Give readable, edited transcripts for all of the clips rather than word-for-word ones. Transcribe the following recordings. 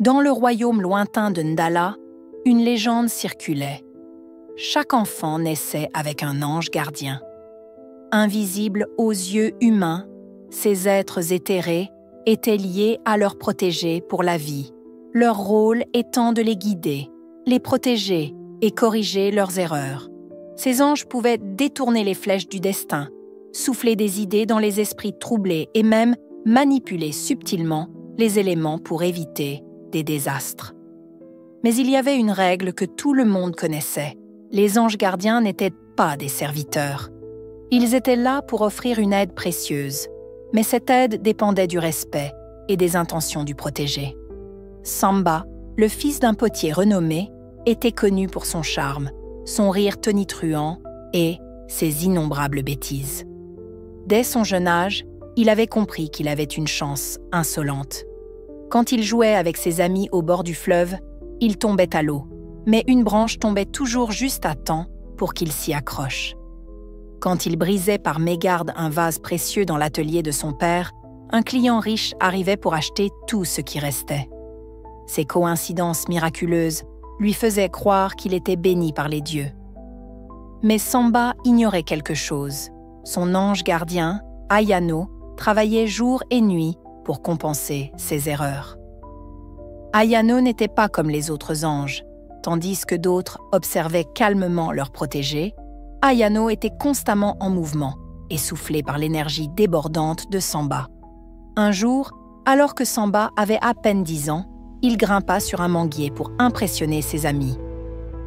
Dans le royaume lointain de Ndala, une légende circulait. Chaque enfant naissait avec un ange gardien. Invisibles aux yeux humains, ces êtres éthérés étaient liés à leurs protégés pour la vie, leur rôle étant de les guider, les protéger et corriger leurs erreurs. Ces anges pouvaient détourner les flèches du destin, souffler des idées dans les esprits troublés et même manipuler subtilement les éléments pour éviter des désastres. Mais il y avait une règle que tout le monde connaissait. Les anges gardiens n'étaient pas des serviteurs. Ils étaient là pour offrir une aide précieuse, mais cette aide dépendait du respect et des intentions du protégé. Samba, le fils d'un potier renommé, était connu pour son charme, son rire tonitruant et ses innombrables bêtises. Dès son jeune âge, il avait compris qu'il avait une chance insolente. Quand il jouait avec ses amis au bord du fleuve, il tombait à l'eau, mais une branche tombait toujours juste à temps pour qu'il s'y accroche. Quand il brisait par mégarde un vase précieux dans l'atelier de son père, un client riche arrivait pour acheter tout ce qui restait. Ces coïncidences miraculeuses lui faisaient croire qu'il était béni par les dieux. Mais Samba ignorait quelque chose. Son ange gardien, Ayano, travaillait jour et nuit pour compenser ses erreurs. Ayano n'était pas comme les autres anges. Tandis que d'autres observaient calmement leurs protégés, Ayano était constamment en mouvement, essoufflé par l'énergie débordante de Samba. Un jour, alors que Samba avait à peine 10 ans, il grimpa sur un manguier pour impressionner ses amis.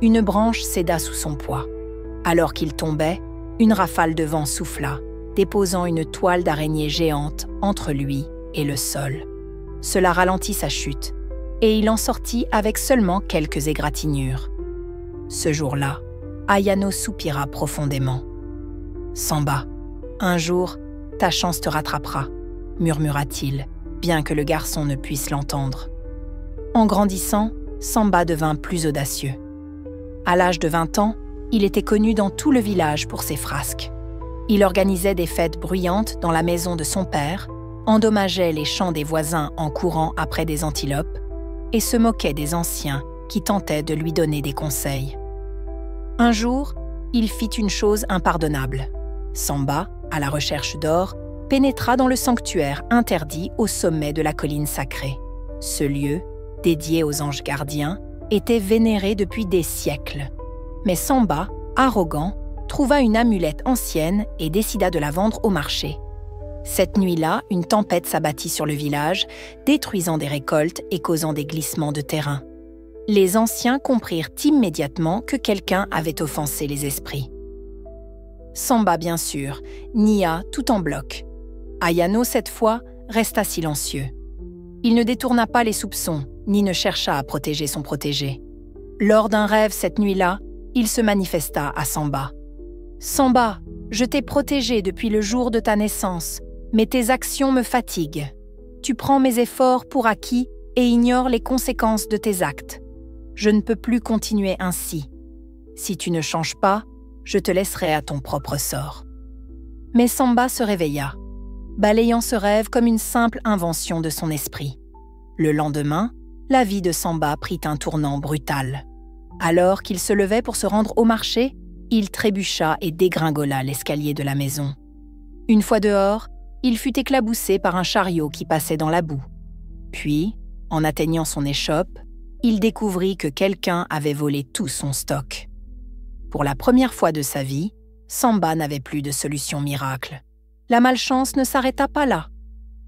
Une branche céda sous son poids. Alors qu'il tombait, une rafale de vent souffla, déposant une toile d'araignée géante entre lui et le sol. Cela ralentit sa chute, et il en sortit avec seulement quelques égratignures. Ce jour-là, Ayano soupira profondément. « Samba, un jour, ta chance te rattrapera, » murmura-t-il, bien que le garçon ne puisse l'entendre. En grandissant, Samba devint plus audacieux. À l'âge de 20 ans, il était connu dans tout le village pour ses frasques. Il organisait des fêtes bruyantes dans la maison de son père, endommageait les champs des voisins en courant après des antilopes et se moquait des anciens qui tentaient de lui donner des conseils. Un jour, il fit une chose impardonnable. Samba, à la recherche d'or, pénétra dans le sanctuaire interdit au sommet de la colline sacrée. Ce lieu, dédié aux anges gardiens, était vénéré depuis des siècles. Mais Samba, arrogant, trouva une amulette ancienne et décida de la vendre au marché. Cette nuit-là, une tempête s'abattit sur le village, détruisant des récoltes et causant des glissements de terrain. Les anciens comprirent immédiatement que quelqu'un avait offensé les esprits. Samba, bien sûr, nia tout en bloc. Ayano, cette fois, resta silencieux. Il ne détourna pas les soupçons, ni ne chercha à protéger son protégé. Lors d'un rêve cette nuit-là, il se manifesta à Samba. « Samba, je t'ai protégé depuis le jour de ta naissance, mais tes actions me fatiguent. Tu prends mes efforts pour acquis et ignores les conséquences de tes actes. Je ne peux plus continuer ainsi. Si tu ne changes pas, je te laisserai à ton propre sort. » Mais Samba se réveilla, balayant ce rêve comme une simple invention de son esprit. Le lendemain, la vie de Samba prit un tournant brutal. Alors qu'il se levait pour se rendre au marché, il trébucha et dégringola l'escalier de la maison. Une fois dehors, il fut éclaboussé par un chariot qui passait dans la boue. Puis, en atteignant son échoppe, il découvrit que quelqu'un avait volé tout son stock. Pour la première fois de sa vie, Samba n'avait plus de solution miracle. La malchance ne s'arrêta pas là.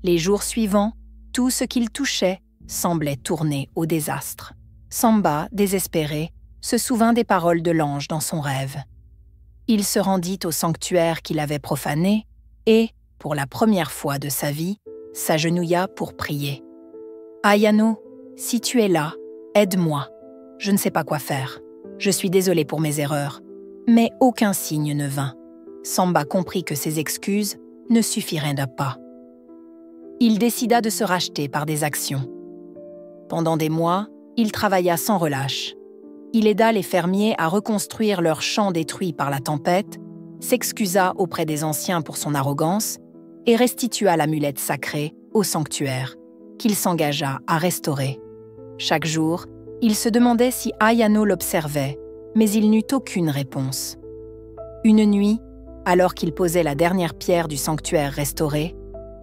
Les jours suivants, tout ce qu'il touchait semblait tourner au désastre. Samba, désespéré, se souvint des paroles de l'ange dans son rêve. Il se rendit au sanctuaire qu'il avait profané et, pour la première fois de sa vie, s'agenouilla pour prier. « Ayano, si tu es là, aide-moi. Je ne sais pas quoi faire. Je suis désolé pour mes erreurs. » Mais aucun signe ne vint. Samba comprit que ses excuses ne suffiraient pas. Il décida de se racheter par des actions. Pendant des mois, il travailla sans relâche. Il aida les fermiers à reconstruire leurs champs détruits par la tempête, s'excusa auprès des anciens pour son arrogance et restitua l'amulette sacrée au sanctuaire, qu'il s'engagea à restaurer. Chaque jour, il se demandait si Ayano l'observait, mais il n'eut aucune réponse. Une nuit, alors qu'il posait la dernière pierre du sanctuaire restauré,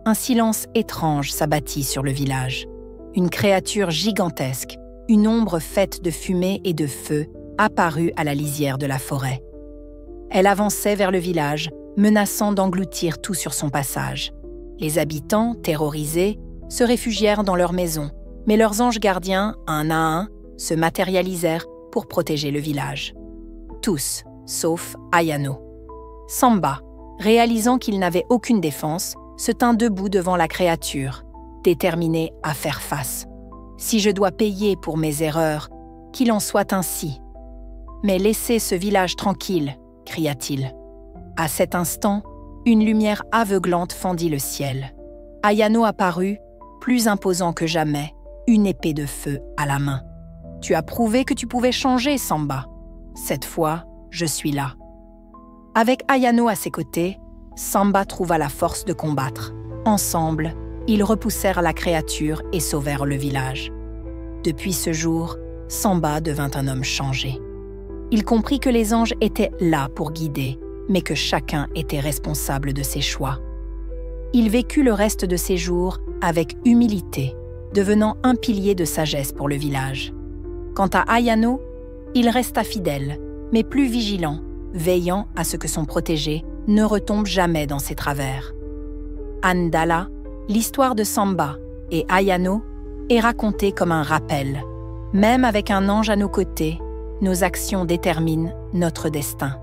un silence étrange s'abattit sur le village. Une créature gigantesque, une ombre faite de fumée et de feu, apparut à la lisière de la forêt. Elle avançait vers le village, menaçant d'engloutir tout sur son passage. Les habitants, terrorisés, se réfugièrent dans leurs maisons, mais leurs anges gardiens, un à un, se matérialisèrent pour protéger le village. Tous, sauf Ayano. Samba, réalisant qu'il n'avait aucune défense, se tint debout devant la créature, déterminé à faire face. « Si je dois payer pour mes erreurs, qu'il en soit ainsi. »« Mais laissez ce village tranquille !» cria-t-il. À cet instant, une lumière aveuglante fendit le ciel. Ayano apparut, plus imposant que jamais, une épée de feu à la main. « Tu as prouvé que tu pouvais changer, Samba. Cette fois, je suis là. » Avec Ayano à ses côtés, Samba trouva la force de combattre. Ensemble, ils repoussèrent la créature et sauvèrent le village. Depuis ce jour, Samba devint un homme changé. Il comprit que les anges étaient là pour guider, mais que chacun était responsable de ses choix. Il vécut le reste de ses jours avec humilité, devenant un pilier de sagesse pour le village. Quant à Ayano, il resta fidèle, mais plus vigilant, veillant à ce que son protégé ne retombe jamais dans ses travers. Andala, l'histoire de Samba et Ayano est racontée comme un rappel. Même avec un ange à nos côtés, nos actions déterminent notre destin.